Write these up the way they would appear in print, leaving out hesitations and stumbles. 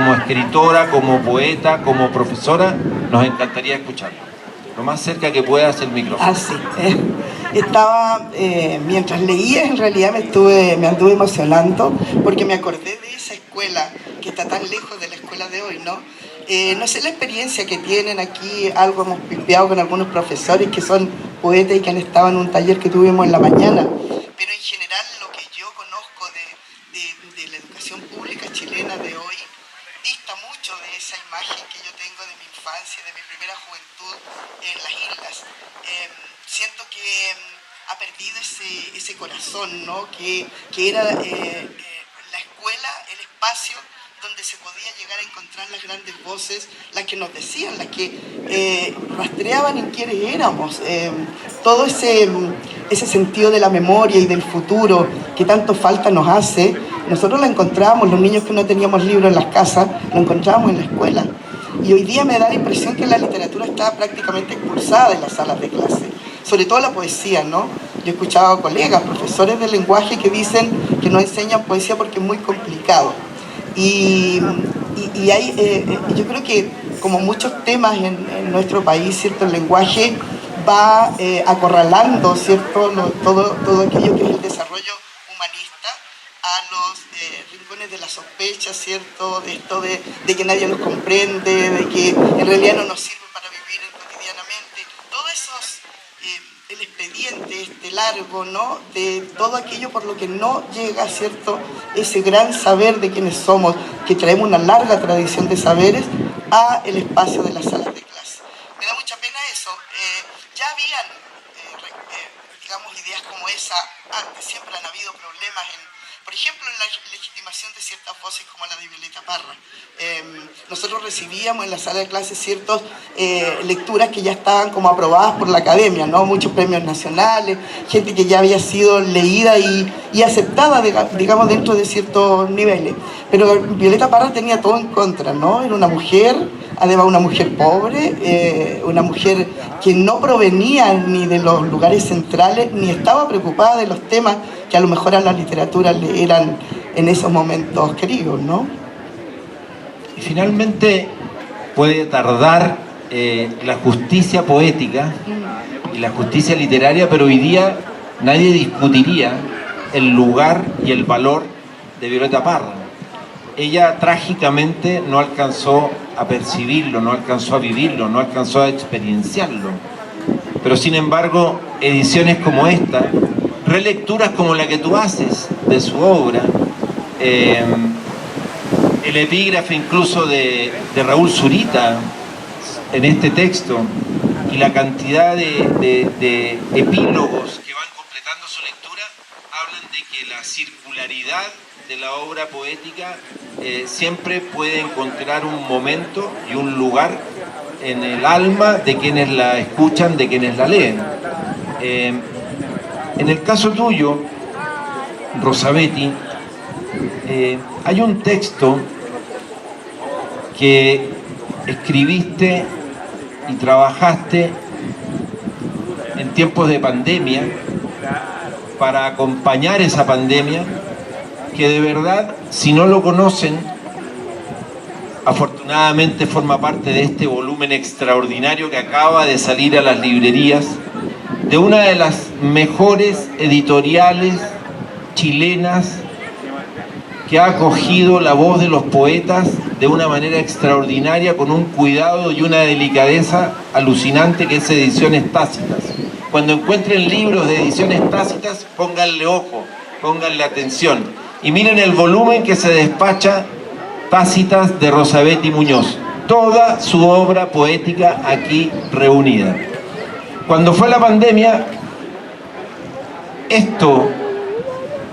como escritora, como poeta, como profesora, nos encantaría escucharla. Lo más cerca que puedas el micrófono. Sí. Mientras leía, en realidad me anduve emocionando porque me acordé de esa escuela que está tan lejos de la escuela de hoy, ¿no? No sé la experiencia que tienen aquí, algo hemos pispeado con algunos profesores que son poetas y que han estado en un taller que tuvimos en la mañana, pero en general lo que yo conozco de la educación pública chilena de hoy dista mucho de esa imagen que yo tengo de mi infancia, de mi primera juventud en las islas. Siento que ha perdido ese corazón, ¿no? que era la escuela, el espacio donde se podía llegar a encontrar las grandes voces, las que nos decían, las que rastreaban en quiénes éramos. Todo ese sentido de la memoria y del futuro que tanto falta nos hace, nosotros la encontrábamos, los niños que no teníamos libros en las casas, lo encontrábamos en la escuela. Y hoy día me da la impresión que la literatura está prácticamente expulsada de las salas de clase, sobre todo la poesía, ¿no? Yo he escuchado a colegas, profesores de lenguaje que dicen que no enseñan poesía porque es muy complicado. Y yo creo que como muchos temas en nuestro país, ¿cierto? El lenguaje va acorralando, ¿cierto? Todo aquello que es el desarrollo humanista a los rincones de la sospecha, ¿cierto? De esto de que nadie nos comprende, de que en realidad no nos sirve para vivir cotidianamente. Todos esos, el expediente largo, ¿no? De todo aquello por lo que no llega, ¿cierto? Ese gran saber de quiénes somos, que traemos una larga tradición de saberes, a el espacio de las salas de clase. Me da mucha pena eso. Ya habían, digamos, ideas como esa antes, siempre han habido problemas por ejemplo, en la legitimación de ciertas voces como la de Violeta Parra. Nosotros recibíamos en la sala de clases ciertas lecturas que ya estaban como aprobadas por la academia, ¿no? Muchos premios nacionales, gente que ya había sido leída y aceptada, digamos, dentro de ciertos niveles. Pero Violeta Parra tenía todo en contra, ¿no? Era una mujer, además una mujer pobre, una mujer que no provenía ni de los lugares centrales, ni estaba preocupada de los temas que a lo mejor a la literatura le eran en esos momentos queridos, ¿no? Y finalmente puede tardar la justicia poética y la justicia literaria, pero hoy día nadie discutiría el lugar y el valor de Violeta Parra. Ella trágicamente no alcanzó a percibirlo, no alcanzó a vivirlo, no alcanzó a experienciarlo. Pero sin embargo, ediciones como esta, relecturas como la que tú haces de su obra, el epígrafe incluso de Raúl Zurita en este texto y la cantidad de epílogos que van completando su lectura, hablan de que la circularidad de la obra poética siempre puede encontrar un momento y un lugar en el alma de quienes la escuchan, de quienes la leen. En el caso tuyo, Rosabetti, hay un texto que escribiste y trabajaste en tiempos de pandemia para acompañar esa pandemia, que de verdad, si no lo conocen, afortunadamente forma parte de este volumen extraordinario que acaba de salir a las librerías, de una de las mejores editoriales chilenas que ha acogido la voz de los poetas de una manera extraordinaria, con un cuidado y una delicadeza alucinante, que es Ediciones Tácitas. Cuando encuentren libros de Ediciones Tácitas, pónganle ojo, pónganle atención y miren el volumen que se despacha, Tácitas de Rosabetti Muñoz, toda su obra poética aquí reunida. Cuando fue la pandemia, esto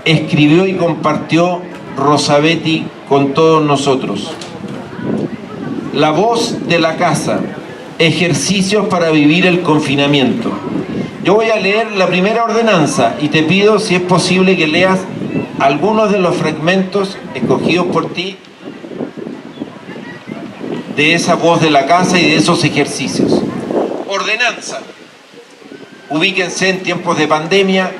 escribió y compartió Rosabetti con todos nosotros. La voz de la casa, ejercicios para vivir el confinamiento. Yo voy a leer la primera ordenanza y te pido, si es posible, que leas algunos de los fragmentos escogidos por ti de esa voz de la casa y de esos ejercicios. Ordenanza. Ubíquense en tiempos de pandemia,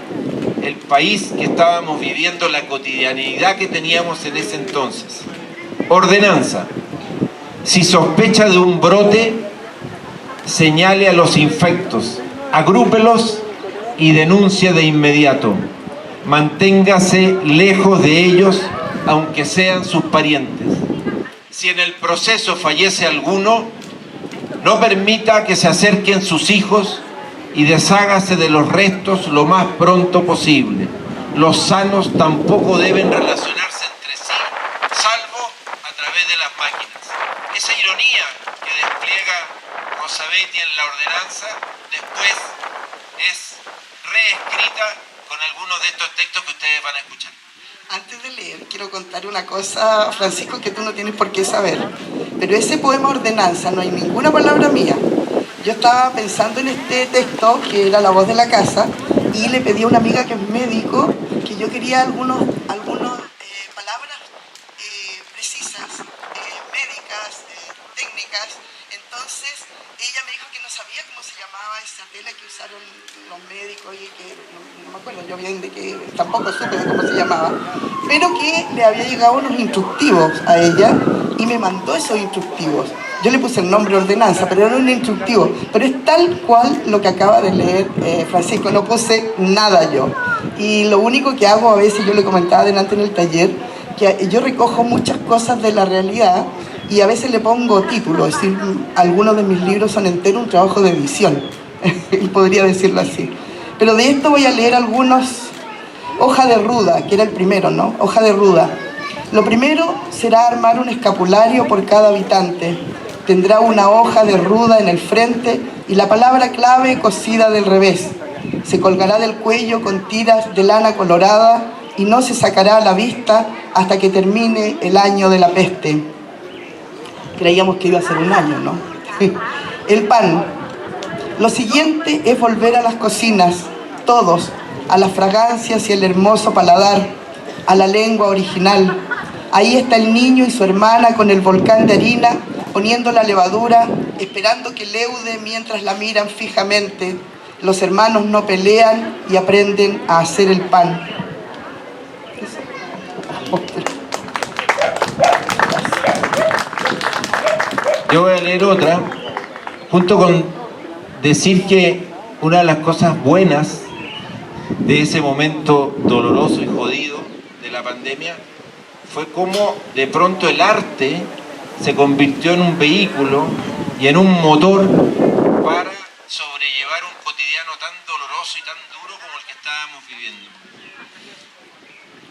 el país que estábamos viviendo, la cotidianidad que teníamos en ese entonces. Ordenanza. Si sospecha de un brote, señale a los infectos, agrúpelos y denuncie de inmediato. Manténgase lejos de ellos, aunque sean sus parientes. Si en el proceso fallece alguno, no permita que se acerquen sus hijos y deshágase de los restos lo más pronto posible. Los sanos tampoco deben relacionarse entre sí, salvo a través de las máquinas. Esa ironía que despliega Rosabetti en la ordenanza después es reescrita con algunos de estos textos que ustedes van a escuchar. Antes de leer, quiero contar una cosa, Francisco, que tú no tienes por qué saber. Pero ese poema Ordenanza no hay ninguna palabra mía. Yo estaba pensando en este texto, que era La voz de la casa, y le pedí a una amiga que es médico que yo quería algunas palabras precisas, médicas, técnicas. Entonces, ella me dijo que no sabía cómo se llamaba esa tela que usaron los médicos y que no me acuerdo yo bien de que tampoco supe de cómo se llamaba, pero que le había llegado unos instructivos a ella y me mandó esos instructivos. Yo le puse el nombre ordenanza, pero era un instructivo, pero es tal cual lo que acaba de leer Francisco, no puse nada yo. Y lo único que hago a veces, yo le comentaba delante en el taller, que yo recojo muchas cosas de la realidad y a veces le pongo títulos, es decir, algunos de mis libros son enteros un trabajo de edición, podría decirlo así. Pero de esto voy a leer algunos. Hoja de ruda, que era el primero, ¿no? Hoja de ruda. Lo primero será armar un escapulario por cada habitante. Tendrá una hoja de ruda en el frente y la palabra clave cosida del revés. Se colgará del cuello con tiras de lana colorada y no se sacará a la vista hasta que termine el año de la peste. Creíamos que iba a ser un año, ¿no? El pan. Lo siguiente es volver a las cocinas, todos, a las fragancias y el hermoso paladar, a la lengua original. Ahí está el niño y su hermana con el volcán de harina, poniendo la levadura, esperando que leude mientras la miran fijamente. Los hermanos no pelean y aprenden a hacer el pan. Yo voy a leer otra, junto con decir que una de las cosas buenas de ese momento doloroso y jodido de la pandemia fue cómo de pronto el arte se convirtió en un vehículo y en un motor para sobrellevar un cotidiano tan doloroso y tan duro como el que estábamos viviendo.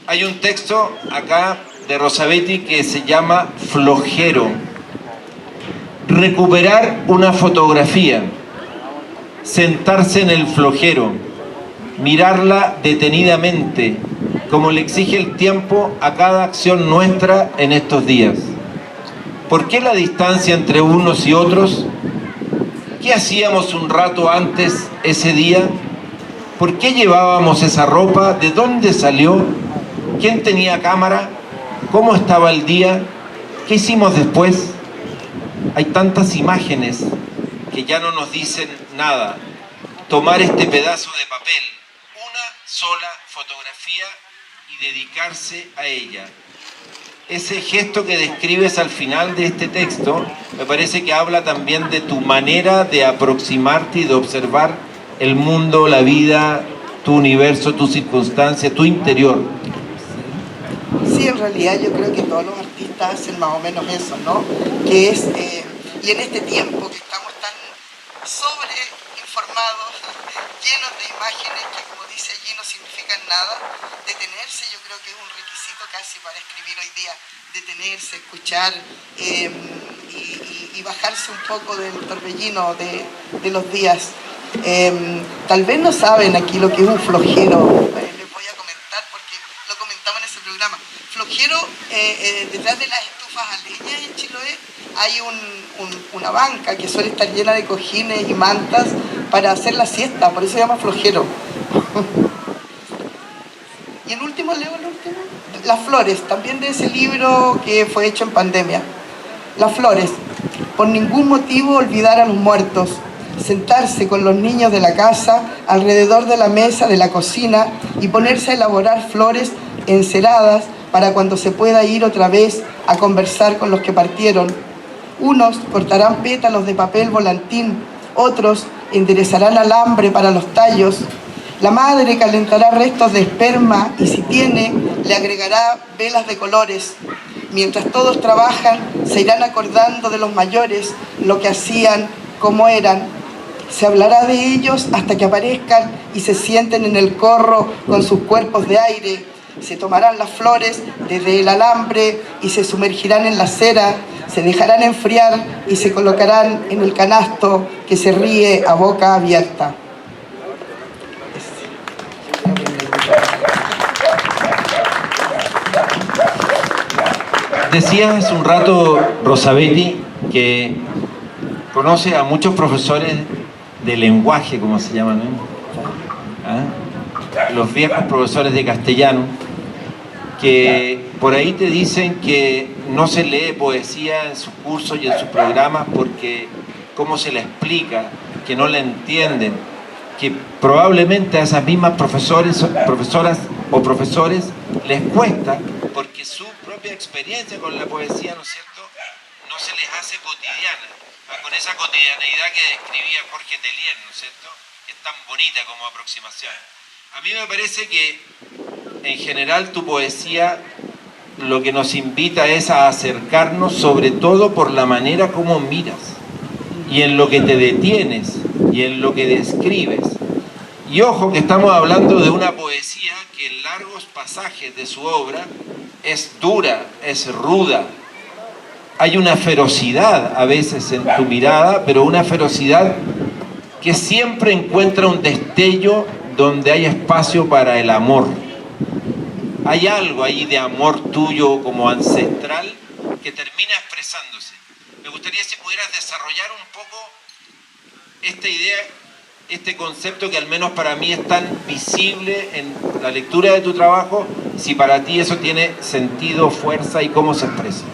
Hay un texto acá de Rosabetti que se llama Flojero. Recuperar una fotografía, sentarse en el flojero, mirarla detenidamente, como le exige el tiempo a cada acción nuestra en estos días. ¿Por qué la distancia entre unos y otros? ¿Qué hacíamos un rato antes ese día? ¿Por qué llevábamos esa ropa? ¿De dónde salió? ¿Quién tenía cámara? ¿Cómo estaba el día? ¿Qué hicimos después? Hay tantas imágenes que ya no nos dicen nada. Tomar este pedazo de papel, una sola fotografía y dedicarse a ella. Ese gesto que describes al final de este texto me parece que habla también de tu manera de aproximarte y de observar el mundo, la vida, tu universo, tu circunstancia, tu interior. Sí, en realidad yo creo que todos los artistas hacen más o menos eso, ¿no? Que es, y en este tiempo que estamos tan sobreinformados, llenos de imágenes que, como dice allí, no significan nada, detenerse yo creo que es un requisito casi para escribir hoy día, detenerse, escuchar y bajarse un poco del torbellino de los días. Tal vez no saben aquí lo que es un flojero, les voy a comentar porque lo comentaba en ese programa. Flojero, detrás de las estufas a leña en Chiloé hay una banca que suele estar llena de cojines y mantas para hacer la siesta, por eso se llama flojero. Y el último, leo el último. Las flores, también de ese libro que fue hecho en pandemia. Las flores, por ningún motivo olvidar a los muertos, sentarse con los niños de la casa alrededor de la mesa de la cocina y ponerse a elaborar flores enceradas para cuando se pueda ir otra vez a conversar con los que partieron. Unos cortarán pétalos de papel volantín, otros enderezarán alambre para los tallos. La madre calentará restos de esperma y si tiene, le agregará velas de colores. Mientras todos trabajan, se irán acordando de los mayores, lo que hacían, cómo eran. Se hablará de ellos hasta que aparezcan y se sienten en el corro con sus cuerpos de aire. Se tomarán las flores desde el alambre y se sumergirán en la cera, se dejarán enfriar y se colocarán en el canasto que se ríe a boca abierta. Decía hace un rato Rosabetti que conoce a muchos profesores de lenguaje, como se llaman, ¿no? ¿Ah? Los viejos profesores de castellano, que por ahí te dicen que no se lee poesía en sus cursos y en sus programas porque cómo se la explica, que no la entienden, que probablemente a esas mismas profesoras o profesores les cuesta porque su propia experiencia con la poesía, ¿no es cierto?, no se les hace cotidiana, con esa cotidianeidad que describía Jorge Telier, ¿no es cierto?, que es tan bonita como aproximación. A mí me parece que en general tu poesía lo que nos invita es a acercarnos sobre todo por la manera como miras y en lo que te detienes y en lo que describes. Y ojo que estamos hablando de una poesía que en largos pasajes de su obra es dura, es ruda. Hay una ferocidad a veces en tu mirada, pero una ferocidad que siempre encuentra un destello donde hay espacio para el amor. Hay algo ahí de amor tuyo como ancestral que termina expresándose. Me gustaría si pudieras desarrollar un poco esta idea, este concepto que al menos para mí es tan visible en la lectura de tu trabajo, si para ti eso tiene sentido, fuerza y cómo se expresa.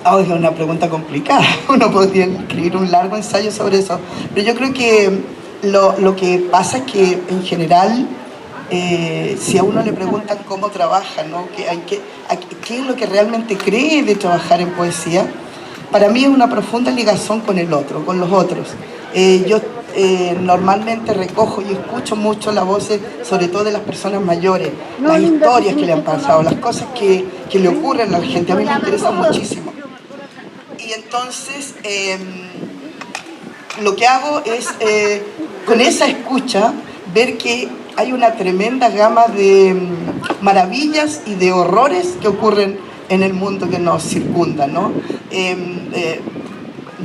Oh, es una pregunta complicada. Uno podría escribir un largo ensayo sobre eso. Pero yo creo que lo que pasa es que en general, si a uno le preguntan cómo trabaja, ¿no?, ¿qué es lo que realmente cree de trabajar en poesía? Para mí es una profunda ligación con el otro, con los otros. Yo normalmente recojo y escucho mucho las voces, sobre todo de las personas mayores, las historias que le han pasado, las cosas que le ocurren a la gente. A mí me interesa muchísimo. Y entonces lo que hago es, con esa escucha, ver que hay una tremenda gama de maravillas y de horrores que ocurren en el mundo que nos circunda, ¿no?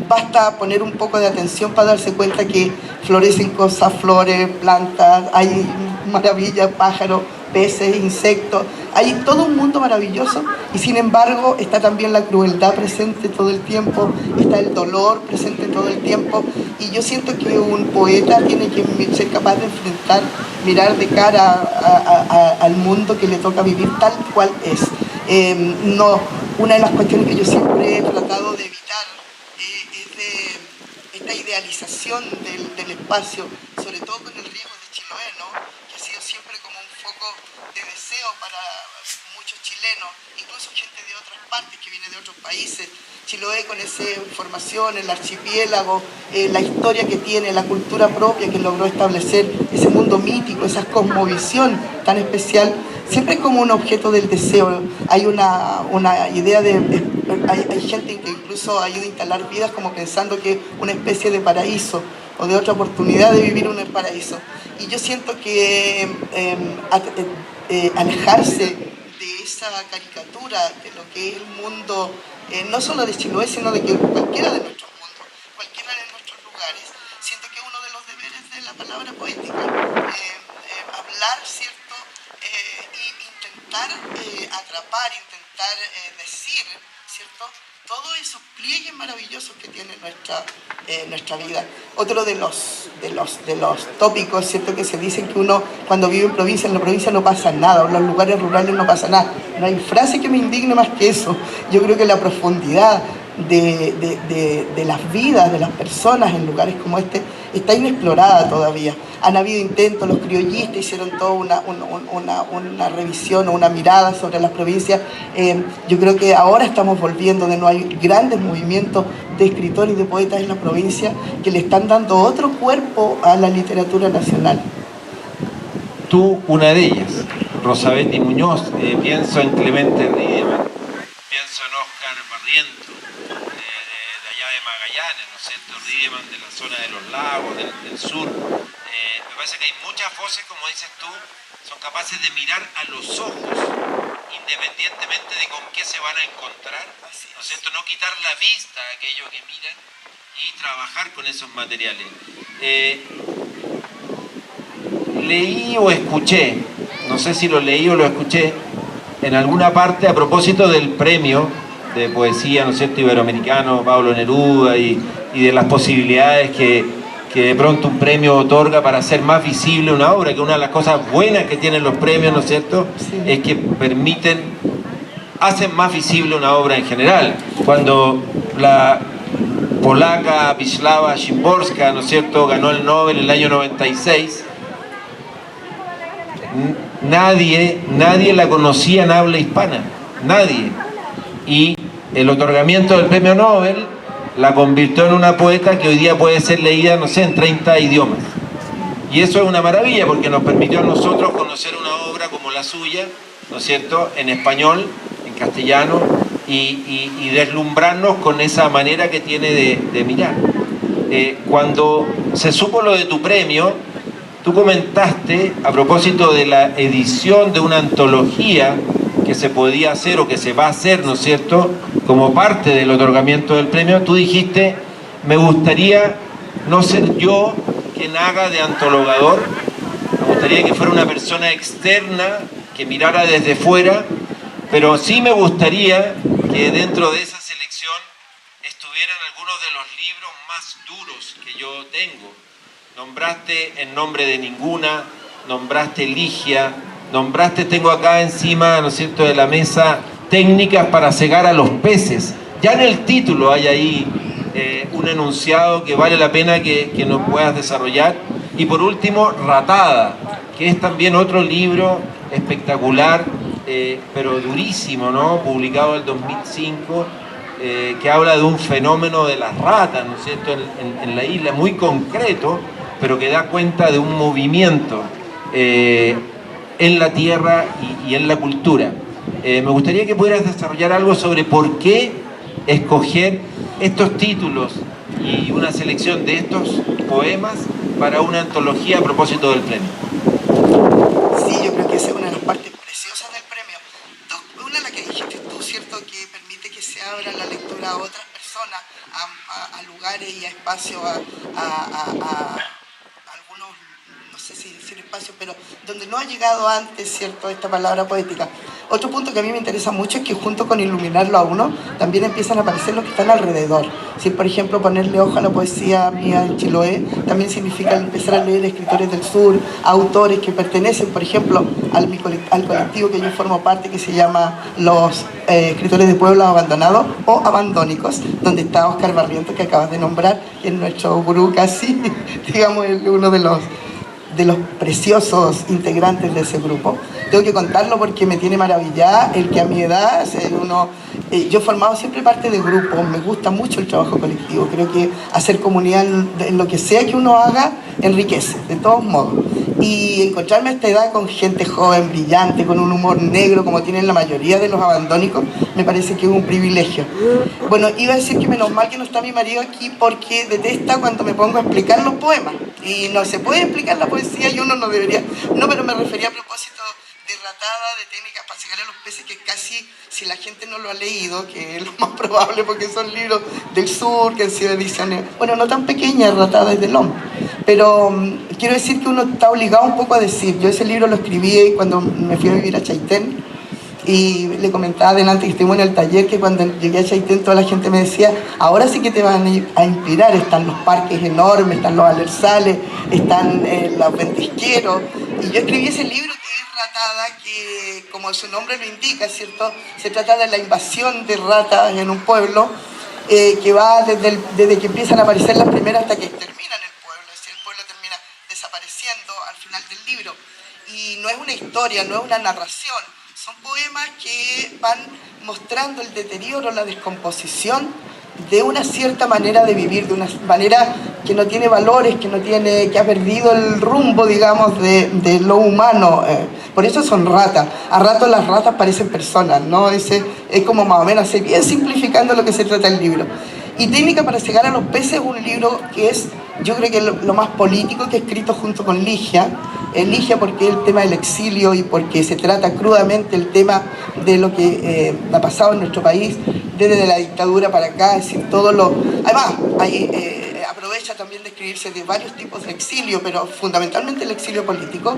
Basta poner un poco de atención para darse cuenta que florecen cosas, flores, plantas, hay maravillas, pájaros, peces, insectos, hay todo un mundo maravilloso y sin embargo está también la crueldad presente todo el tiempo, está el dolor presente todo el tiempo y yo siento que un poeta tiene que ser capaz de enfrentar, mirar de cara al mundo que le toca vivir tal cual es. Una de las cuestiones que yo siempre he tratado de evitar es de esta idealización del espacio, sobre todo con el riesgo de Chiloé, ¿no?, que ha sido siempre como un foco de deseo para muchos chilenos, incluso gente de otras partes que viene de otros países. Chiloé con esa formación, el archipiélago, la historia que tiene, la cultura propia que logró establecer, ese mundo mítico, esa cosmovisión tan especial, siempre es como un objeto del deseo. Hay una idea hay gente que incluso ayuda a instalar vidas como pensando que una especie de paraíso o de otra oportunidad de vivir un paraíso. Y yo siento que alejarse de esa caricatura de lo que es el mundo, no solo de Chiloé, sino de que cualquiera de nuestros mundos, cualquiera de nuestros lugares, siento que uno de los deberes de la palabra poética, hablar, ¿cierto?, y intentar atrapar, intentar decir, ¿cierto?, todos esos pliegues maravillosos que tiene nuestra vida. Otro de los tópicos, ¿cierto?, que se dicen que uno cuando vive en la provincia no pasa nada, o en los lugares rurales no pasa nada. No hay frase que me indigne más que eso. Yo creo que la profundidad de las vidas de las personas en lugares como este está inexplorada todavía. Han habido intentos, los criollistas hicieron toda una revisión o una mirada sobre las provincias. Yo creo que ahora estamos volviendo, de nuevo, hay grandes movimientos de escritores y de poetas en la provincia que le están dando otro cuerpo a la literatura nacional. Tú, una de ellas, Rosabetti Muñoz, pienso en Clemente Riemann, pienso en Óscar Barriento, de allá de Magallanes, ¿no es cierto? Riemann de la zona de los lagos, del sur. Me parece que hay muchas voces, como dices tú, son capaces de mirar a los ojos, independientemente de con qué se van a encontrar, ¿no es cierto? No quitar la vista a aquello que miran y trabajar con esos materiales. Leí o escuché, no sé si lo leí o lo escuché, en alguna parte a propósito del premio de poesía, ¿no es cierto?, iberoamericano, Pablo Neruda, y de las posibilidades que de pronto un premio otorga para hacer más visible una obra, que una de las cosas buenas que tienen los premios, ¿no es cierto?, sí, es que hacen más visible una obra en general. Cuando la polaca Wisława Szymborska, ¿no es cierto?, ganó el Nobel en el año 96, nadie la conocía en habla hispana, nadie. Y el otorgamiento del premio Nobel la convirtió en una poeta que hoy día puede ser leída, no sé, en 30 idiomas. Y eso es una maravilla porque nos permitió a nosotros conocer una obra como la suya, ¿no es cierto?, en español, en castellano, y deslumbrarnos con esa manera que tiene de mirar. Cuando se supo lo de tu premio, tú comentaste, a propósito de la edición de una antología que se podía hacer o que se va a hacer, ¿no es cierto?, como parte del otorgamiento del premio, tú dijiste, me gustaría no ser yo quien haga de antologador, me gustaría que fuera una persona externa, que mirara desde fuera, pero sí me gustaría que dentro de esa selección estuvieran algunos de los libros más duros que yo tengo. Nombraste En nombre de ninguna, nombraste Ligia, nombraste, tengo acá encima, ¿no es cierto?, de la mesa, Técnicas para cegar a los peces. Ya en el título hay ahí un enunciado que vale la pena que nos puedas desarrollar. Y por último, Ratada, que es también otro libro espectacular, pero durísimo, ¿no?, publicado en el 2005, que habla de un fenómeno de las ratas, ¿no es cierto?, en la isla, muy concreto, pero que da cuenta de un movimiento en la tierra y en la cultura. Me gustaría que pudieras desarrollar algo sobre por qué escoger estos títulos y una selección de estos poemas para una antología a propósito del premio. Sí, yo creo que esa es una de las partes preciosas del premio. Una de las que dijiste tú, ¿cierto?, que permite que se abra la lectura a otras personas, a lugares y a espacios, a algunos, no sé si decir espacio, pero donde no ha llegado antes, ¿cierto?, esta palabra poética. Otro punto que a mí me interesa mucho es que junto con iluminarlo a uno, también empiezan a aparecer los que están alrededor. Si, por ejemplo, ponerle ojo a la poesía mía en Chiloé, también significa empezar a leer escritores del sur, autores que pertenecen, por ejemplo, al colectivo que yo formo parte, que se llama los escritores de pueblos abandonados o abandónicos, donde está Óscar Barriento, que acabas de nombrar, que es nuestro gurú casi, digamos, uno de los preciosos integrantes de ese grupo. Tengo que contarlo porque me tiene maravillada el que a mi edad, yo he formado siempre parte de grupos, me gusta mucho el trabajo colectivo, creo que hacer comunidad en lo que sea que uno haga enriquece, de todos modos. Y encontrarme a esta edad con gente joven, brillante, con un humor negro como tienen la mayoría de los abandónicos, me parece que es un privilegio. Bueno, iba a decir que menos mal que no está mi marido aquí porque detesta cuando me pongo a explicar los poemas. Y no se puede explicar la poesía y uno no debería. No, pero me refería a propósito de Ratada, de Técnicas para cegar a los peces, que casi, si la gente no lo ha leído, que es lo más probable porque son libros del sur, que han sido ediciones, bueno, no tan pequeñas, Ratada es del hombre. Pero quiero decir que uno está obligado un poco a decir. Yo ese libro lo escribí cuando me fui a vivir a Chaitén, y le comentaba adelante que estuvimos en el taller que cuando llegué a Chaitén toda la gente me decía, ahora sí que te van a inspirar, están los parques enormes, están los alersales, están los ventisqueros, y yo escribí ese libro que es Ratada, que como su nombre lo indica, ¿cierto?, se trata de la invasión de ratas en un pueblo, que va desde que empiezan a aparecer las primeras hasta que terminan el pueblo, es decir, el pueblo termina desapareciendo al final del libro. Y no es una historia, no es una narración, son poemas que van mostrando el deterioro, la descomposición de una cierta manera de vivir, de una manera que no tiene valores, que ha perdido el rumbo, digamos, de lo humano. Por eso son ratas. A ratos las ratas parecen personas, ¿no? Es como más o menos, así, bien simplificando lo que se trata el libro. Y Técnica para cegar a los peces es un libro que es, yo creo que lo más político que he escrito junto con Ligia. Ligia porque es el tema del exilio y porque se trata crudamente el tema de lo que ha pasado en nuestro país desde la dictadura para acá, es decir, todo lo... Además, aprovecha también de escribirse de varios tipos de exilio, pero fundamentalmente el exilio político.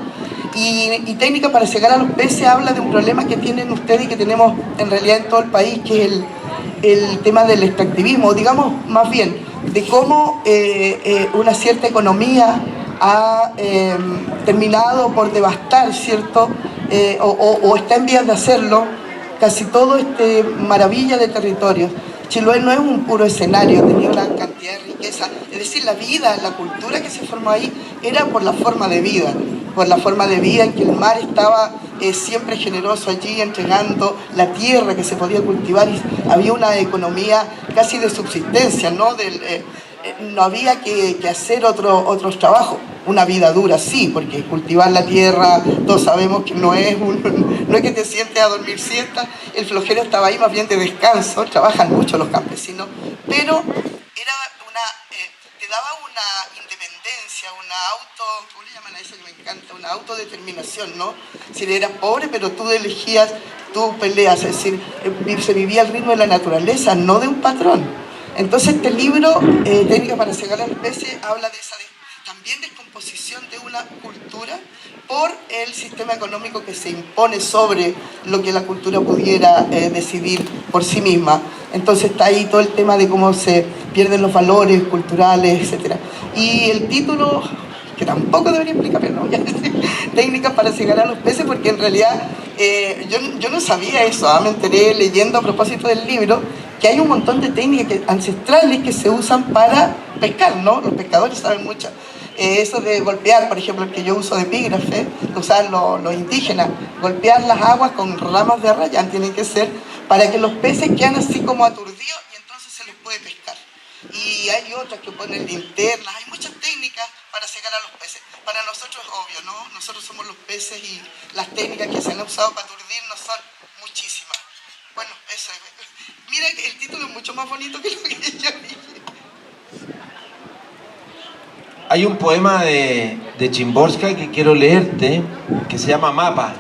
Y Técnica para cegar a los peces habla de un problema que tienen ustedes y que tenemos en realidad en todo el país, que es el tema del extractivismo, digamos más bien, de cómo una cierta economía ha terminado por devastar, ¿cierto? O está en vías de hacerlo, casi todo este maravilla de territorios. Chiloé no es un puro escenario, tenía una cantidad de riqueza, es decir, la vida, la cultura que se formó ahí era por la forma de vida en que el mar estaba siempre generoso allí, entregando la tierra que se podía cultivar, y había una economía casi de subsistencia, ¿no? No había que hacer otros trabajos. Una vida dura, sí, porque cultivar la tierra, todos sabemos que no es que te sientes a dormir siesta, el flojero estaba ahí más bien de descanso, trabajan mucho los campesinos, pero te daba una independencia, ¿cómo le llaman a eso que me encanta? Una autodeterminación, ¿no? Si eras pobre, pero tú elegías, tú peleas, es decir, se vivía al ritmo de la naturaleza, no de un patrón. Entonces este libro, Técnica para cegar a los peces, habla de esa también descomposición de una cultura por el sistema económico que se impone sobre lo que la cultura pudiera decidir por sí misma. Entonces está ahí todo el tema de cómo se pierden los valores culturales, etc. Y el título, que tampoco debería explicar, pero no, ya Técnicas para cegar a los peces, porque en realidad yo no sabía eso, me enteré leyendo a propósito del libro que hay un montón de técnicas ancestrales que se usan para pescar, ¿no? Los pescadores saben mucho. Eso de golpear, por ejemplo, el que yo uso de epígrafe, lo usaban los indígenas, golpear las aguas con ramas de arrayán, tienen que ser, para que los peces quedan así como aturdidos y entonces se les puede pescar. Y hay otras que ponen linternas, hay muchas técnicas para cegar a los peces. Para nosotros es obvio, ¿no? Nosotros somos los peces y las técnicas que se han usado para aturdirnos son muchísimas. Bueno, eso es. Mira, el título es mucho más bonito que lo que yo dije. Hay un poema de Szymborska que quiero leerte, que se llama Mapa,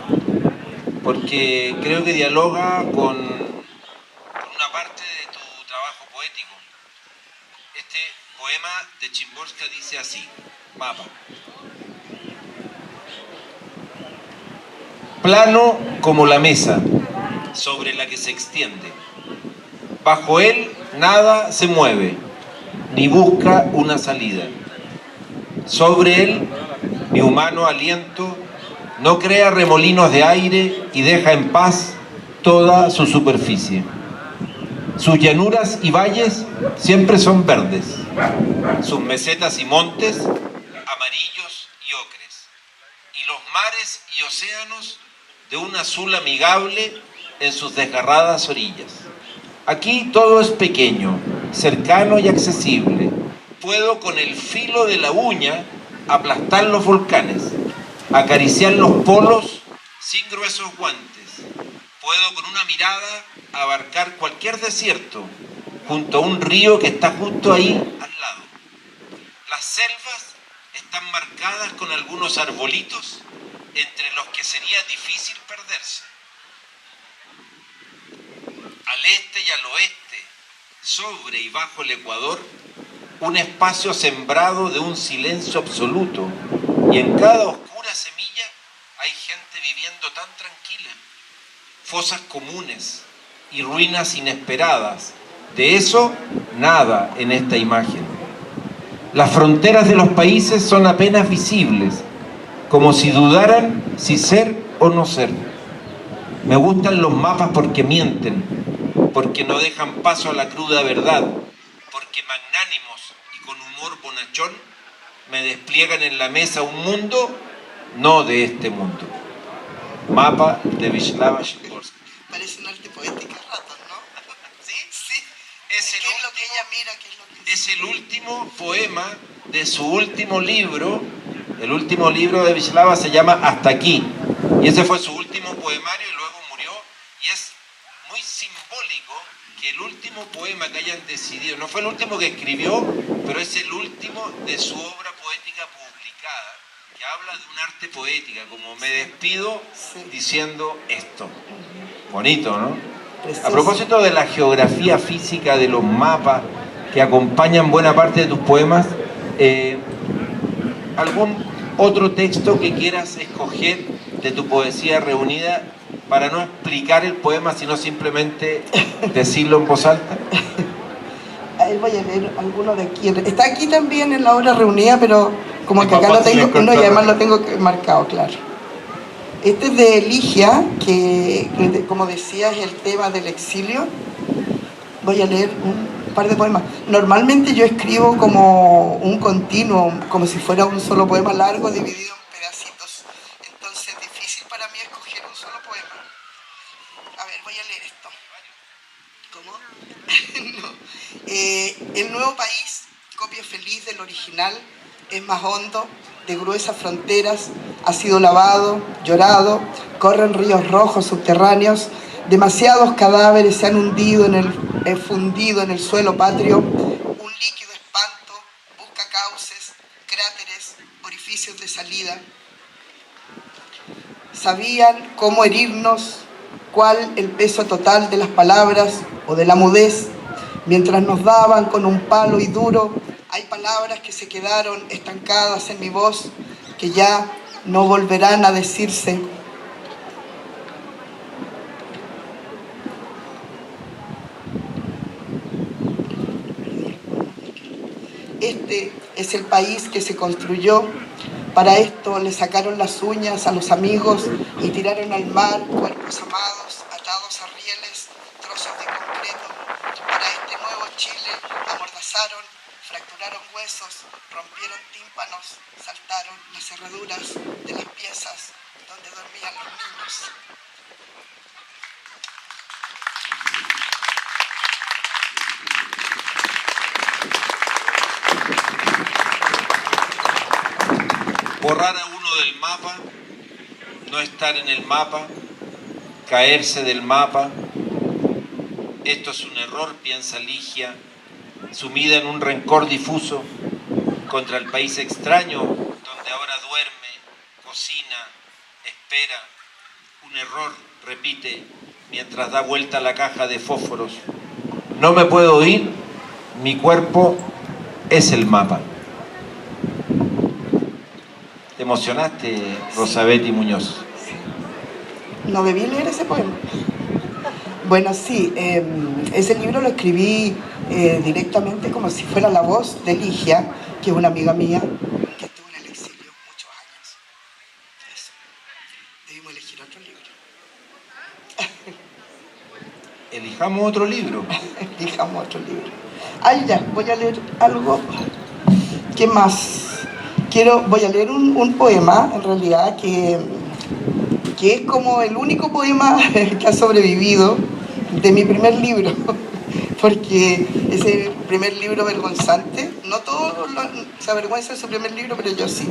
porque creo que dialoga con una parte de tu trabajo poético. Este poema de Szymborska dice así, Mapa. Plano como la mesa sobre la que se extiende. Bajo él nada se mueve, ni busca una salida. Sobre él, mi humano aliento no crea remolinos de aire y deja en paz toda su superficie. Sus llanuras y valles siempre son verdes, sus mesetas y montes amarillos y ocres, y los mares y océanos de un azul amigable en sus desgarradas orillas. Aquí todo es pequeño, cercano y accesible. Puedo con el filo de la uña aplastar los volcanes, acariciar los polos sin gruesos guantes. Puedo con una mirada abarcar cualquier desierto junto a un río que está justo ahí al lado. Las selvas están marcadas con algunos arbolitos entre los que sería difícil perderse. Al este y al oeste, sobre y bajo el Ecuador, un espacio sembrado de un silencio absoluto, y en cada oscura semilla hay gente viviendo tan tranquila. Fosas comunes y ruinas inesperadas. De eso, nada en esta imagen. Las fronteras de los países son apenas visibles, como si dudaran si ser o no ser. Me gustan los mapas porque mienten. porque no dejan paso a la cruda verdad, porque magnánimos y con humor bonachón me despliegan en la mesa un mundo no de este mundo. Mapa de Wisława Szymborska. Parece un arte poética a ratos, ¿no? ¿Sí? Sí. Es ¿Qué es lo que ella mira? ¿Qué es lo que es el último poema de su último libro. El último libro de Wisława se llama Hasta aquí. Y ese fue su último poemario y luego murió. Y es muy simbólico que el último poema que hayan decidido, no fue el último que escribió, pero es el último de su obra poética publicada, que habla de un arte poética, como me despido diciendo esto. Bonito, ¿no? Precioso. A propósito de la geografía física de los mapas que acompañan buena parte de tus poemas, ¿algún otro texto que quieras escoger de tu poesía reunida para no explicar el poema, sino simplemente decirlo en voz alta? Ahí voy a leer alguno de aquí. Está aquí también en la obra reunida, pero como Es que acá más lo fácil tengo, no, y encontrarlo. además lo tengo marcado, claro. Este es de Ligia, que como decía es el tema del exilio. Voy a leer un par de poemas. Normalmente yo escribo como un continuo, como si fuera un solo poema largo dividido en pedacitos. Entonces es difícil para mí escoger un solo poema. A ver, voy a leer esto. ¿Cómo? No. El nuevo país, copia feliz del original, es más hondo, de gruesas fronteras, ha sido lavado, llorado, corren ríos rojos subterráneos, demasiados cadáveres se han hundido fundido en el suelo patrio, un líquido espanto busca cauces, cráteres, orificios de salida. Sabían cómo herirnos, cuál el peso total de las palabras o de la mudez, mientras nos daban con un palo y duro. Hay palabras que se quedaron estancadas en mi voz, que ya no volverán a decirse. Este es el país que se construyó. Para esto le sacaron las uñas a los amigos y tiraron al mar cuerpos amados, atados a rieles, trozos de concreto. Para este nuevo Chile amordazaron, fracturaron huesos, rompieron tímpanos, saltaron las cerraduras de las piezas donde dormían los niños. Borrar a uno del mapa, no estar en el mapa, caerse del mapa. Esto es un error, piensa Ligia, sumida en un rencor difuso contra el país extraño donde ahora duerme, cocina, espera. Un error, repite, mientras da vuelta la caja de fósforos. No me puedo ir, mi cuerpo es el mapa. ¿Te emocionaste, Rosabetti Muñoz? No debí leer ese poema. Bueno, sí, ese libro lo escribí directamente como si fuera la voz de Ligia, que es una amiga mía que estuvo en el exilio muchos años. Eso. Debimos elegir otro libro. Elijamos otro libro. Elijamos otro libro. Ay, ya, voy a leer algo. ¿Qué más? Voy a leer un poema, en realidad, que es como el único poema que ha sobrevivido de mi primer libro, porque ese primer libro vergonzante, no todos se avergüenzan de su primer libro, pero yo sí.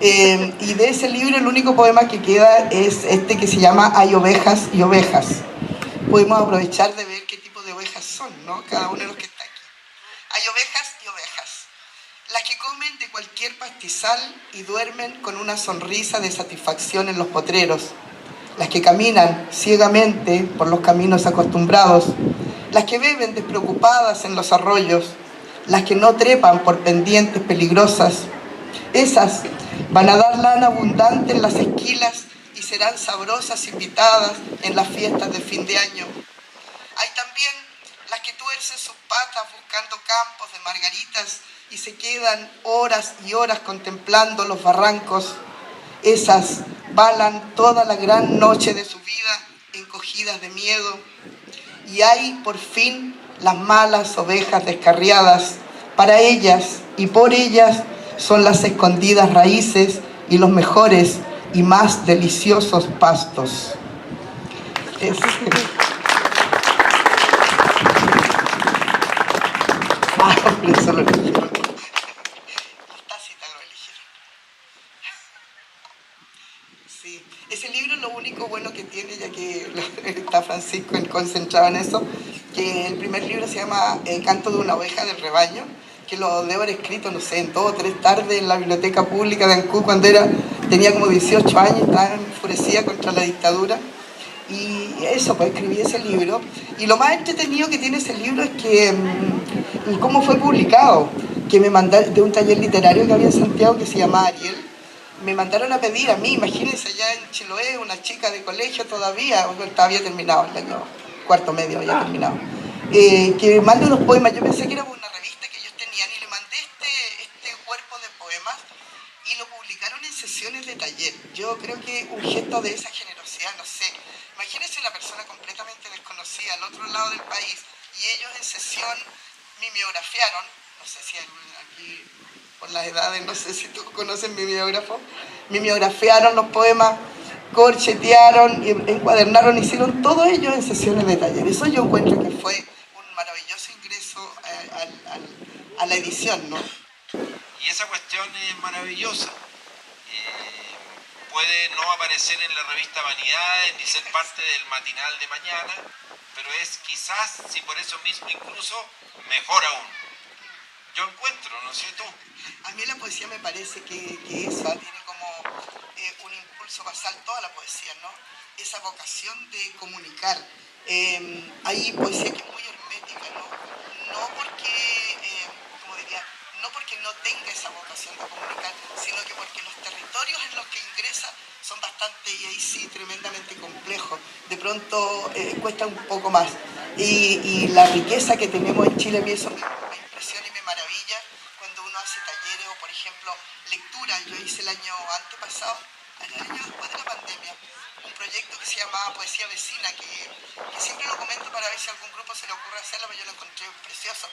Y de ese libro el único poema que queda es este que se llama Hay ovejas y ovejas. Podemos aprovechar de ver qué tipo de ovejas son, ¿no? Cada uno de los que está aquí. Hay ovejas y ovejas. Las que comen de cualquier pastizal y duermen con una sonrisa de satisfacción en los potreros. Las que caminan ciegamente por los caminos acostumbrados. Las que beben despreocupadas en los arroyos. Las que no trepan por pendientes peligrosas. Esas van a dar lana abundante en las esquilas y serán sabrosas invitadas en las fiestas de fin de año. Hay también las que tuercen sus patas buscando campos de margaritas y se quedan horas y horas contemplando los barrancos. Esas balan toda la gran noche de su vida encogidas de miedo. y hay por fin las malas ovejas descarriadas. Para ellas y por ellas son las escondidas raíces y los mejores y más deliciosos pastos. Eso lo eligieron. Esta cita lo eligieron. Sí, ese libro lo único bueno que tiene, ya que está Francisco concentrado en eso, que el primer libro se llama El canto de una oveja del rebaño, que lo debo haber escrito, no sé, en 2 o 3 tardes en la biblioteca pública de Ancud cuando tenía como 18 años, estaba enfurecida contra la dictadura. Y eso, pues escribí ese libro. Y lo más entretenido que tiene ese libro es que, cómo fue publicado, que me mandaron de un taller literario que había en Santiago que se llamaba Ariel. Me mandaron a pedir a mí, imagínense, allá en Chiloé, una chica de colegio todavía, había terminado el año cuarto medio, había terminado, que mande unos poemas. Yo pensé que era una revista que ellos tenían y le mandé este cuerpo de poemas y lo publicaron en sesiones de taller. Yo creo que un gesto de esa generosidad, no sé, imagínense una persona completamente desconocida al otro lado del país y ellos en sesión mimeografiaron, no sé si aquí por las edades, no sé si tú conoces mimeógrafo, mimeografiaron los poemas, corchetearon, encuadernaron, hicieron todo ello en sesiones de taller. Eso yo encuentro que fue un maravilloso ingreso a la edición, ¿no? Y esa cuestión es maravillosa. Puede no aparecer en la revista Vanidades ni ser parte del matinal de mañana, pero es quizás, si por eso mismo incluso, mejor aún. Yo encuentro, no sé tú. A mí la poesía me parece que esa tiene como un impulso basal, toda la poesía, ¿no? Esa vocación de comunicar. Hay poesía que es muy hermética, ¿no? No porque, como diría, no porque no tenga esa vocación de comunicar, sino que porque los territorios en los que ingresa son bastante, y ahí sí, tremendamente complejos. De pronto cuesta un poco más. Y la riqueza que tenemos en Chile, a mí eso me impresiona y me maravilla cuando uno hace talleres o, por ejemplo, lectura. Yo hice el año antepasado, el año después de la pandemia, un proyecto que se llamaba Poesía Vecina, que siempre lo comento para ver si a algún grupo se le ocurre hacerlo, pero yo lo encontré precioso.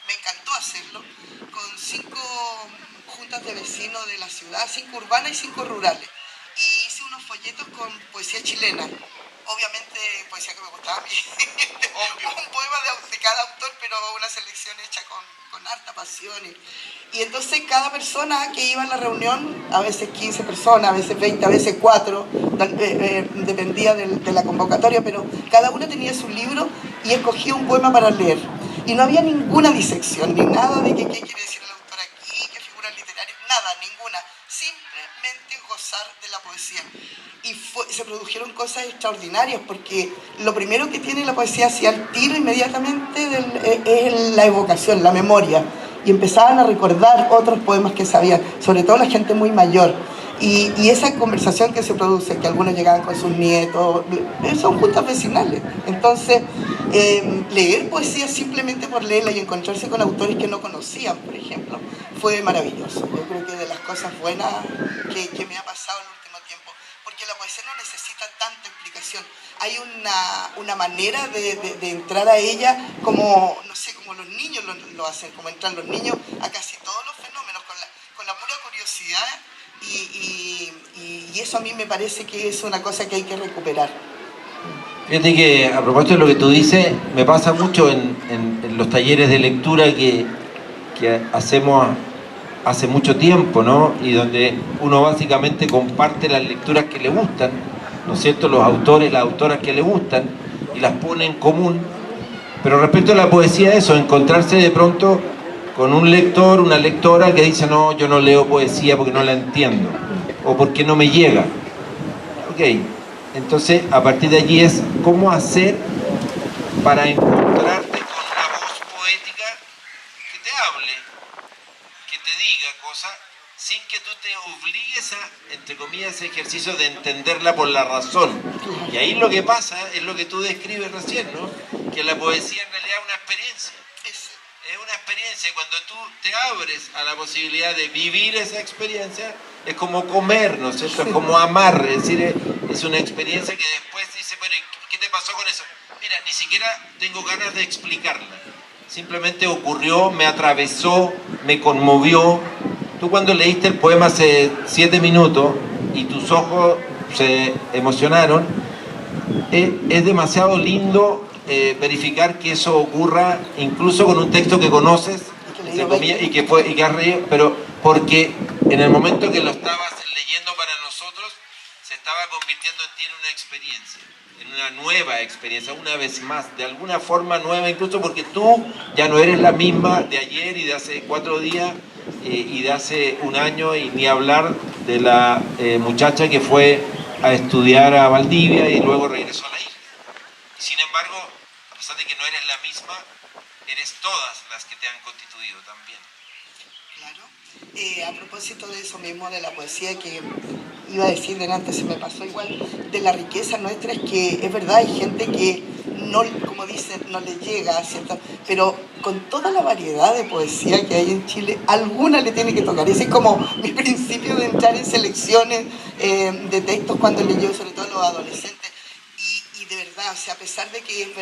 Me encantó hacerlo, con 5 juntas de vecinos de la ciudad, 5 urbanas y 5 rurales. Y hice unos folletos con poesía chilena, obviamente poesía que me gustaba a mí. Un poema de cada autor, pero una selección hecha con harta pasión. Y entonces cada persona que iba a la reunión, a veces 15 personas, a veces 20, a veces 4, dependía de la convocatoria, pero cada uno tenía su libro y escogía un poema para leer. Y no había ninguna disección, ni nada de qué quiere decir el autor aquí, qué figuras literarias, nada, ninguna. Simplemente gozar de la poesía. Y se produjeron cosas extraordinarias, porque lo primero que tiene la poesía hacia el tiro inmediatamente es la evocación, la memoria. Y empezaban a recordar otros poemas que sabían, sobre todo la gente muy mayor. Y esa conversación que se produce, que algunos llegaban con sus nietos, son juntas vecinales. Entonces, leer poesía simplemente por leerla y encontrarse con autores que no conocían, por ejemplo, fue maravilloso. Yo creo que de las cosas buenas que me ha pasado en el último tiempo, porque la poesía no necesita tanta explicación. Hay una manera de entrar a ella como, no sé, como los niños lo hacen, como entran los niños a casi todos los fenómenos, con la pura curiosidad. Y eso a mí me parece que es una cosa que hay que recuperar. Fíjate que a propósito de lo que tú dices, me pasa mucho en los talleres de lectura que hacemos hace mucho tiempo, ¿no? Y donde uno básicamente comparte las lecturas que le gustan, ¿no es cierto? Los autores, las autoras que le gustan, y las pone en común. Pero respecto a la poesía, eso, encontrarse de pronto con un lector, una lectora que dice, no, yo no leo poesía porque no la entiendo, o porque no me llega. Ok, entonces a partir de allí es cómo hacer para encontrarte con una voz poética que te hable, que te diga cosas, sin que tú te obligues a, entre comillas, ese ejercicio de entenderla por la razón. Y ahí lo que pasa es lo que tú describes recién, ¿no? Que la poesía en realidad es una experiencia. Es una experiencia, y cuando tú te abres a la posibilidad de vivir esa experiencia, es como comer, ¿no es cierto? Es como amar, es decir, es una experiencia que después dice, bueno, ¿qué te pasó con eso? Mira, ni siquiera tengo ganas de explicarla. Simplemente ocurrió, me atravesó, me conmovió. Tú cuando leíste el poema hace 7 minutos y tus ojos se emocionaron, es demasiado lindo verificar que eso ocurra incluso con un texto que conoces, entre comillas, y que has reído, pero porque en el momento que lo estabas leyendo para nosotros, se estaba convirtiendo en ti en una experiencia, en una nueva experiencia, una vez más, de alguna forma nueva, incluso porque tú ya no eres la misma de ayer y de hace 4 días y de hace un año, y ni hablar de la muchacha que fue a estudiar a Valdivia y luego regresó a la isla. Sin embargo, a pesar de que no eres la misma, eres todas las que te han constituido también. Claro. A propósito de eso mismo, de la poesía que iba a decir delante, se me pasó igual, de la riqueza nuestra, es que es verdad, hay gente que no, como dicen, no le llega, ¿cierto? Pero con toda la variedad de poesía que hay en Chile, alguna le tiene que tocar. Ese es como mi principio de entrar en selecciones de textos cuando leyó, sobre todo a los adolescentes. Y de verdad, o sea, a pesar de que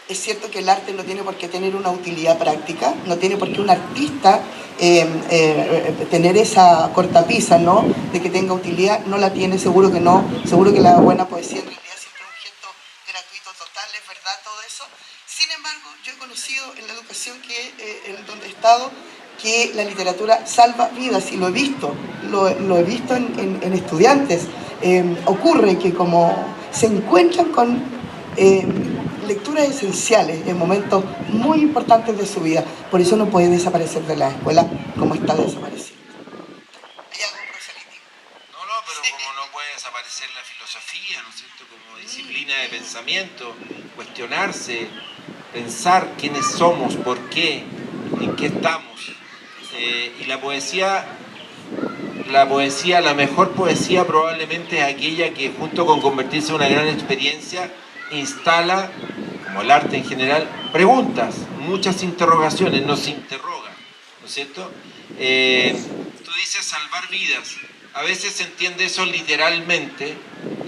es cierto que el arte no tiene por qué tener una utilidad práctica, no tiene por qué un artista tener esa cortapisa, ¿no? De que tenga utilidad, no la tiene, seguro que no. Seguro que la buena poesía en realidad siempre es un gesto gratuito total, es verdad todo eso. Sin embargo, yo he conocido en la educación en donde he estado, que la literatura salva vidas, y lo he visto en estudiantes. Ocurre que como se encuentran con lecturas esenciales en momentos muy importantes de su vida, por eso no puede desaparecer de la escuela como está desapareciendo. ¿Hay algún proselitismo? No, pero sí. Como no puede desaparecer la filosofía, ¿no es cierto? Como disciplina de pensamiento, cuestionarse, pensar quiénes somos, por qué, en qué estamos. Y la poesía, la mejor poesía probablemente es aquella que, junto con convertirse en una gran experiencia, instala, como el arte en general, preguntas, muchas interrogaciones, nos interroga, ¿no es cierto? Tú dices salvar vidas, a veces se entiende eso literalmente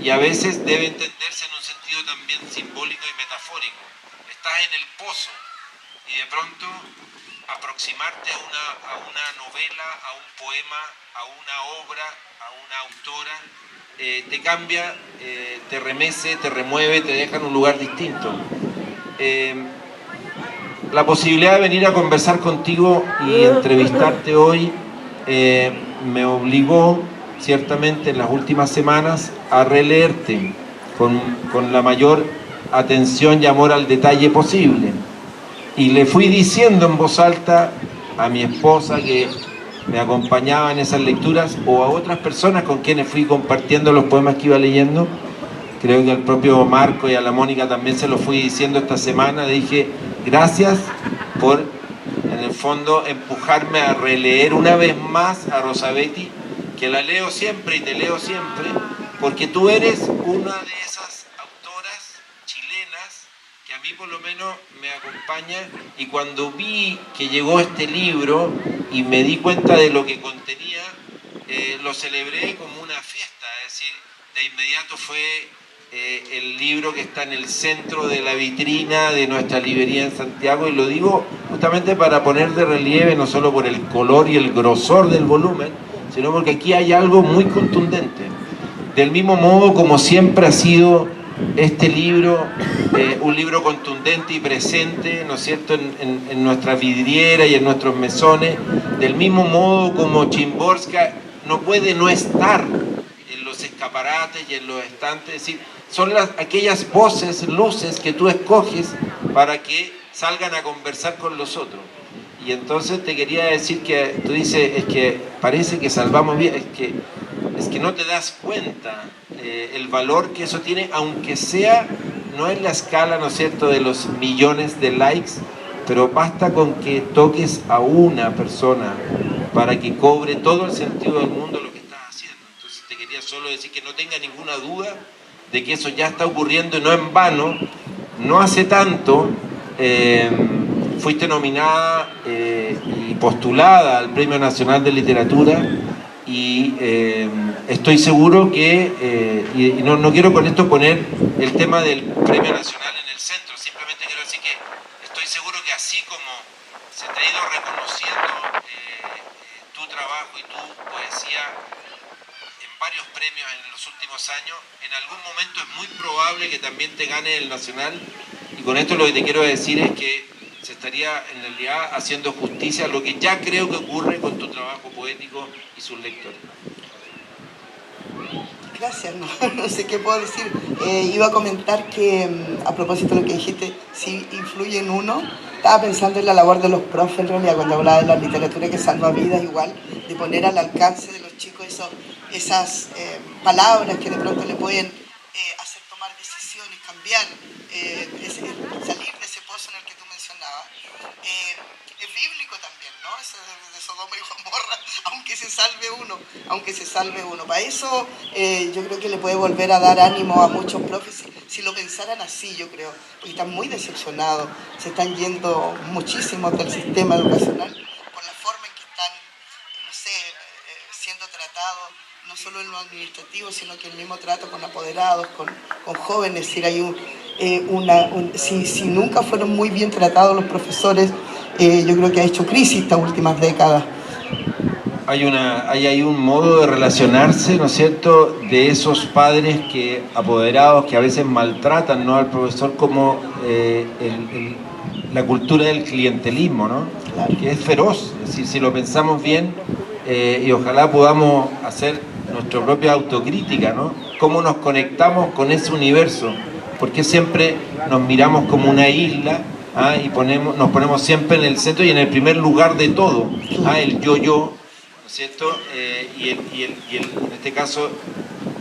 y a veces debe entenderse en un sentido también simbólico y metafórico. Estás en el pozo y de pronto aproximarte a una novela, a un poema, a una obra, a una autora, te cambia, te remece, te remueve, te deja en un lugar distinto. La posibilidad de venir a conversar contigo y entrevistarte hoy me obligó, ciertamente en las últimas semanas, a releerte con la mayor atención y amor al detalle posible. Y le fui diciendo en voz alta a mi esposa, que me acompañaba en esas lecturas, o a otras personas con quienes fui compartiendo los poemas que iba leyendo. Creo que al propio Marco y a la Mónica también se lo fui diciendo esta semana. Dije, gracias por, en el fondo, empujarme a releer una vez más a Rosabetti, que la leo siempre y te leo siempre, porque tú eres una de esas autoras chilenas que a mí por lo menos me acompaña, y cuando vi que llegó este libro y me di cuenta de lo que contenía, lo celebré como una fiesta. Es decir, de inmediato fue el libro que está en el centro de la vitrina de nuestra librería en Santiago, y lo digo justamente para poner de relieve, no solo por el color y el grosor del volumen, sino porque aquí hay algo muy contundente. Del mismo modo como siempre ha sido este libro, un libro contundente y presente, ¿no es cierto?, en nuestra vidriera y en nuestros mesones, del mismo modo como Szymborska no puede no estar en los escaparates y en los estantes. Es decir, son aquellas voces, luces que tú escoges para que salgan a conversar con los otros. Y entonces te quería decir que tú dices, es que parece que salvamos bien, es que no te das cuenta el valor que eso tiene, aunque sea, no es la escala, ¿no es cierto?, de los millones de likes, pero basta con que toques a una persona para que cobre todo el sentido del mundo lo que estás haciendo. Entonces te quería solo decir que no tenga ninguna duda de que eso ya está ocurriendo, y no en vano. No hace tanto fuiste nominada y postulada al Premio Nacional de Literatura, y estoy seguro que, y no quiero con esto poner el tema del Premio Nacional en el centro, se te ha ido reconociendo tu trabajo y tu poesía en varios premios en los últimos años, en algún momento es muy probable que también te gane el Nacional, y con esto lo que te quiero decir es que se estaría en realidad haciendo justicia a lo que ya creo que ocurre con tu trabajo poético y sus lectores. Gracias, no sé qué puedo decir. Iba a comentar que, a propósito de lo que dijiste, si influye en uno, estaba pensando en la labor de los profes en realidad, cuando hablaba de la literatura que salva vidas, igual, de poner al alcance de los chicos esas palabras que de pronto le pueden hacer tomar decisiones, cambiar, salir de ese pozo en el que tú mencionabas. Es bíblico también, ¿no? Eso de Sodoma y Gomorra, aunque se salve uno. Para eso yo creo que le puede volver a dar ánimo a muchos profes si lo pensaran así, yo creo, porque están muy decepcionados, se están yendo muchísimos del sistema educacional por la forma en que están, no sé, siendo tratados, no solo en lo administrativo, sino que el mismo trato con apoderados, con jóvenes. Es decir, hay si nunca fueron muy bien tratados los profesores, yo creo que ha hecho crisis estas últimas décadas. Hay un modo de relacionarse, ¿no es cierto?, de esos padres apoderados que a veces maltratan, ¿no?, al profesor, como la cultura del clientelismo, ¿no? Claro. Que es feroz. Es decir, si lo pensamos bien, y ojalá podamos hacer nuestra propia autocrítica, ¿no? Cómo nos conectamos con ese universo, porque siempre nos miramos como una isla, y nos ponemos siempre en el centro y en el primer lugar de todo, el yo, ¿no es cierto? En este caso,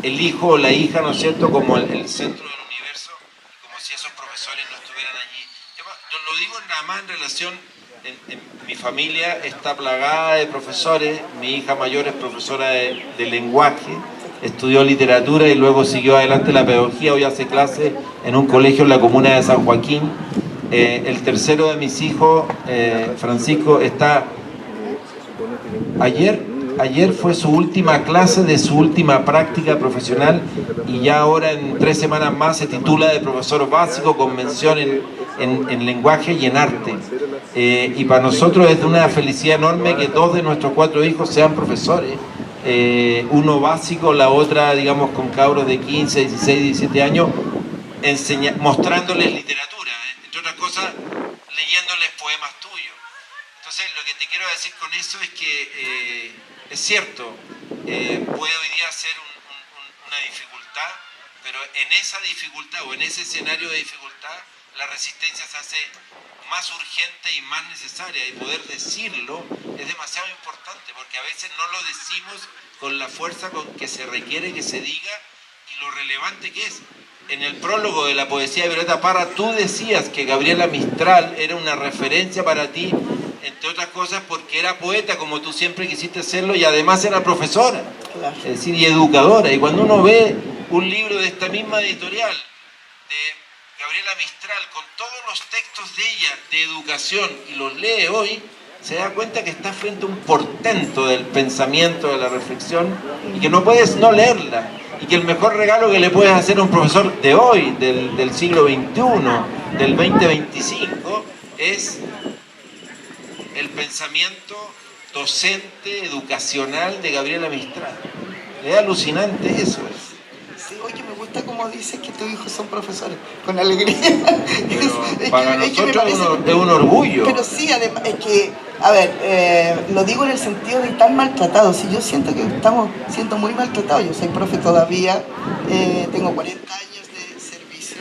el hijo o la hija, ¿no es cierto?, como el centro del universo, como si esos profesores no estuvieran allí. Yo lo digo nada más en relación, en mi familia está plagada de profesores. Mi hija mayor es profesora de lenguaje, estudió literatura y luego siguió adelante la pedagogía, hoy hace clase en un colegio en la comuna de San Joaquín. El tercero de mis hijos, Francisco, está... Ayer fue su última clase de su última práctica profesional, y ya ahora en 3 semanas más se titula de profesor básico con mención en lenguaje y en arte. Y para nosotros es de una felicidad enorme que 2 de nuestros 4 hijos sean profesores. Uno básico, la otra, digamos, con cabros de 15, 16, 17 años, mostrándoles literatura, entre otras cosas, leyéndoles poemas tuyos. Entonces, lo que te quiero decir con eso es que es cierto, puede hoy día ser una dificultad, pero en esa dificultad o en ese escenario de dificultad, la resistencia se hace más urgente y más necesaria, y poder decirlo es demasiado importante, porque a veces no lo decimos con la fuerza con que se requiere que se diga y lo relevante que es. En el prólogo de la poesía de Violeta Parra, tú decías que Gabriela Mistral era una referencia para ti, entre otras cosas porque era poeta como tú siempre quisiste serlo, y además era profesora, Claro. es decir, y educadora. Y cuando uno ve un libro de esta misma editorial, de Gabriela Mistral, con todos los textos de ella de educación, y los lee hoy, se da cuenta que está frente a un portento del pensamiento, de la reflexión, y que no puedes no leerla, y que el mejor regalo que le puedes hacer a un profesor de hoy, del siglo XXI, del 2025, es el pensamiento docente, educacional de Gabriela Mistral. Es alucinante eso. Sí, oye, me gusta como dices que tus hijos son profesores, con alegría. Para nosotros es un orgullo. Pero sí, además, es que, a ver, lo digo en el sentido de estar maltratados. Si yo siento que estamos siendo muy maltratados, yo soy profe todavía, tengo 40 años de servicio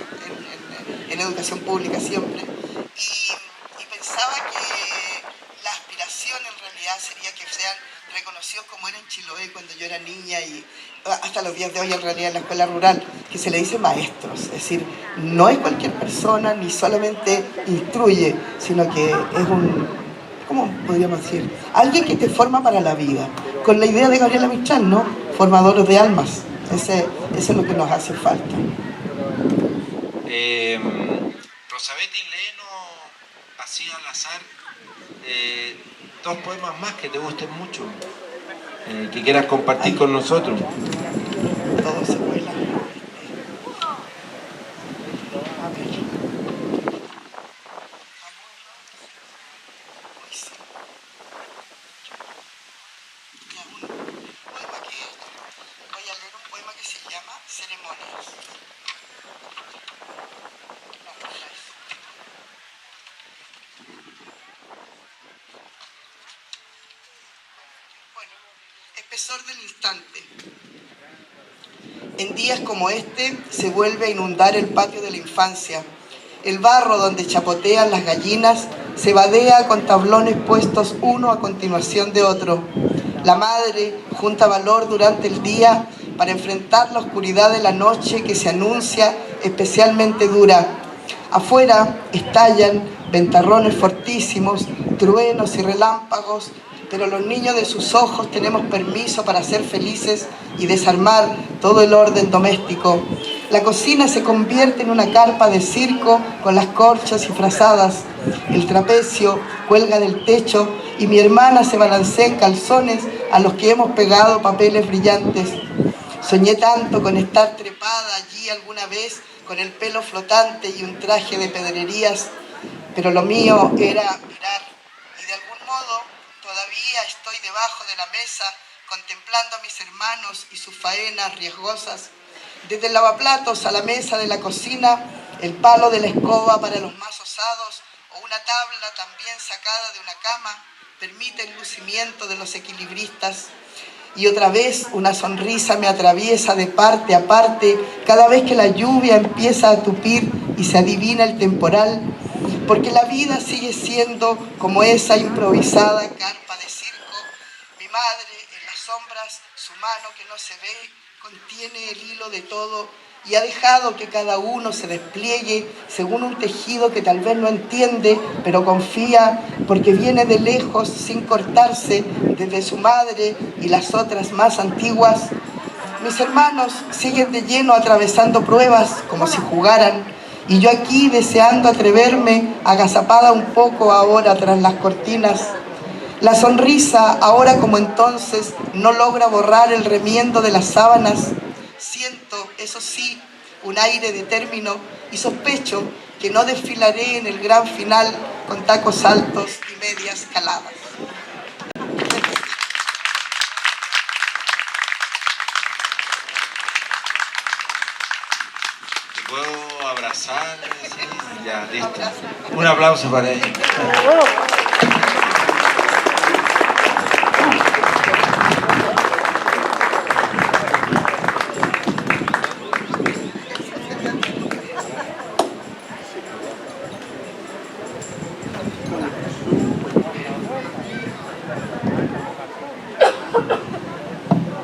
en educación pública siempre, y pensaba que la aspiración en realidad sería que sean reconocidos como era en Chiloé cuando yo era niña, y hasta los días de hoy en realidad en la escuela rural, que se le dice maestros. Es decir, no es cualquier persona ni solamente instruye, sino que es ¿cómo podríamos decir? Alguien que te forma para la vida, con la idea de Gabriela Mistral, ¿no? Formadores de almas. Ese es lo que nos hace falta. Rosabetti Leno, así al azar, 2 poemas más que te gusten mucho, que quieras compartir con nosotros. Todo se vuela. A ver. desorden instante. En días como este se vuelve a inundar el patio de la infancia. El barro donde chapotean las gallinas se vadea con tablones puestos uno a continuación de otro. La madre junta valor durante el día para enfrentar la oscuridad de la noche que se anuncia especialmente dura. Afuera estallan ventarrones fortísimos, truenos y relámpagos, pero los niños de sus ojos tenemos permiso para ser felices y desarmar todo el orden doméstico. La cocina se convierte en una carpa de circo con las corchas y frazadas. El trapecio cuelga del techo y mi hermana se balancea en calzones a los que hemos pegado papeles brillantes. Soñé tanto con estar trepada allí alguna vez con el pelo flotante y un traje de pedrerías, pero lo mío era mirar y de algún modo todavía estoy debajo de la mesa contemplando a mis hermanos y sus faenas riesgosas. Desde el lavaplatos a la mesa de la cocina, el palo de la escoba para los más osados o una tabla también sacada de una cama permite el lucimiento de los equilibristas. Y otra vez una sonrisa me atraviesa de parte a parte cada vez que la lluvia empieza a tupir y se adivina el temporal, porque la vida sigue siendo como esa improvisada carpa de circo. Mi madre, en las sombras, su mano que no se ve, contiene el hilo de todo y ha dejado que cada uno se despliegue según un tejido que tal vez no entiende, pero confía porque viene de lejos sin cortarse desde su madre y las otras más antiguas. Mis hermanos siguen de lleno atravesando pruebas como si jugaran y yo aquí deseando atreverme, agazapada un poco ahora tras las cortinas. La sonrisa, ahora como entonces, no logra borrar el remiendo de las sábanas. Siento, eso sí, un aire de término y sospecho que no desfilaré en el gran final con tacos altos y medias caladas. ¿Te puedo abrazar? Sí, ya, listo. Un aplauso para ella.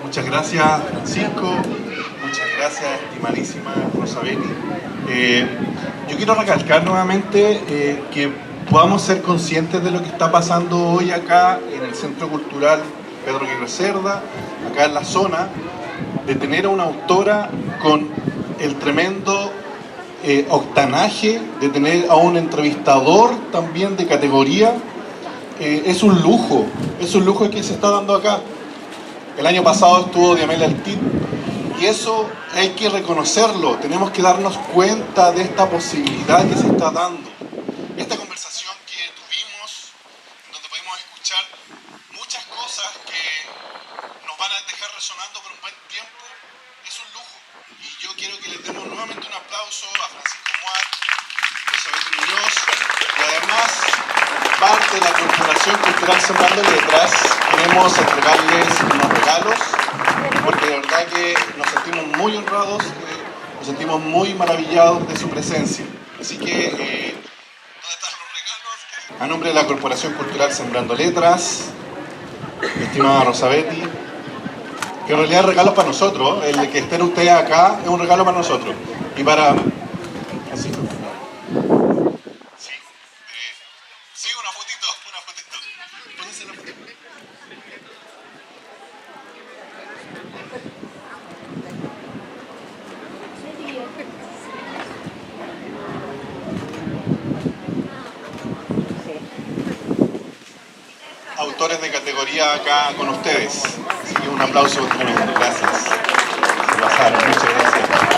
Muchas gracias, Francisco. Muchas gracias, estimadísima Rosabelli. Yo quiero recalcar nuevamente que podamos ser conscientes de lo que está pasando hoy acá en el Centro Cultural Pedro Aguirre Cerda, acá en la zona, de tener a una autora con el tremendo octanaje, de tener a un entrevistador también de categoría. Es un lujo que se está dando acá. El año pasado estuvo Diamela Altit y eso hay que reconocerlo, tenemos que darnos cuenta de esta posibilidad que se está dando. Esta conversación que tuvimos, donde pudimos escuchar muchas cosas que nos van a dejar resonando por un buen tiempo, es un lujo. Y yo quiero que les demos nuevamente un aplauso a Francisco Muar, a Rosabelli Muñoz y además parte de la Corporación Cultural Sembrando Letras. Queremos entregarles unos regalos porque de verdad que nos sentimos muy honrados, nos sentimos muy maravillados de su presencia. Así que, ¿dónde están los regalos? A nombre de la Corporación Cultural Sembrando Letras, estimada Rosabelli, que en realidad es regalo para nosotros, el de que estén ustedes acá es un regalo para nosotros. Y para... Así. Sí, una fotito. Pónganse la fotito. Autores de categoría acá con ustedes. Así que un aplauso tremendo. Gracias. Se pasaron. Muchas gracias.